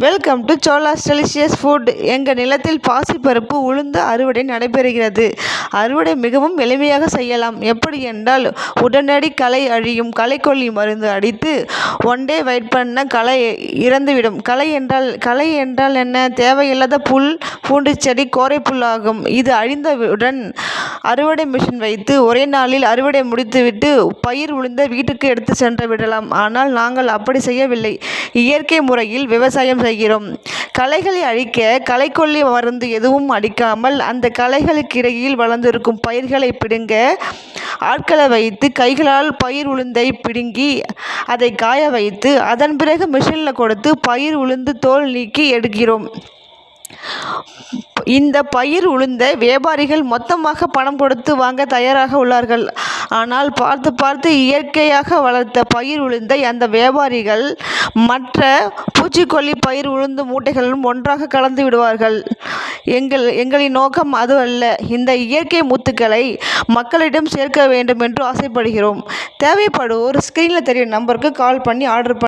Welcome to Cholas delicious food. எங்கள் நிலத்தில் பாசிப்பருப்பு உளுந்து அறுவடை நடைபெறுகிறது. அறுவடை மிகவும் எளிமையாக செய்யலாம். எப்படி என்றால், உடனடி களை அழியும் களைக்கொல்லி மருந்து அடித்து ஒன்டே வெயிட் பண்ண களை இறந்துவிடும். களை என்றால் என்ன? தேவையில்லாத புல், பூண்டு செடி, கோரைப்புல் ஆகும். இது அழிந்தவுடன் அறுவடை மிஷின் வைத்து ஒரே நாளில் அறுவடை முடித்துவிட்டு பயிர் உளுந்த வீட்டுக்கு எடுத்து சென்று விடலாம். ஆனால் நாங்கள் அப்படி செய்யவில்லை. இயற்கை முறையில் விவசாயம் செய்கிறோம். களைகளை அழிக்க களைக்கொல்லி மருந்து எதுவும் அடிக்காமல் அந்த களைகளுக்கு இடையில் வளர்ந்திருக்கும் பயிர்களை பிடுங்க ஆட்களை வைத்து கைகளால் பயிர் உளுந்தை பிடுங்கி அதை காய வைத்து அதன் பிறகு மிஷினில் கொடுத்து பயிர் உளுந்து தோல் நீக்கி எடுக்கிறோம். இந்த பயிர் உளுந்த வியாபாரிகள் மொத்தமாக பணம் கொடுத்து வாங்க தயாராக உள்ளார்கள். ஆனால் பார்த்து இயற்கையாக வளர்த்த பயிர் உளுந்தை அந்த வியாபாரிகள் மற்ற பூச்சிக்கொல்லி பயிர் உளுந்து மூட்டைகளும் ஒன்றாக கலந்து விடுவார்கள். எங்களின் நோக்கம் அது அல்ல. இந்த இயற்கை முத்துக்களை மக்களிடம் சேர்க்க வேண்டும் என்று ஆசைப்படுகிறோம். தேவைப்படுவோர் ஸ்கிரீனில் தெரியும் நம்பருக்கு கால் பண்ணி ஆர்டர்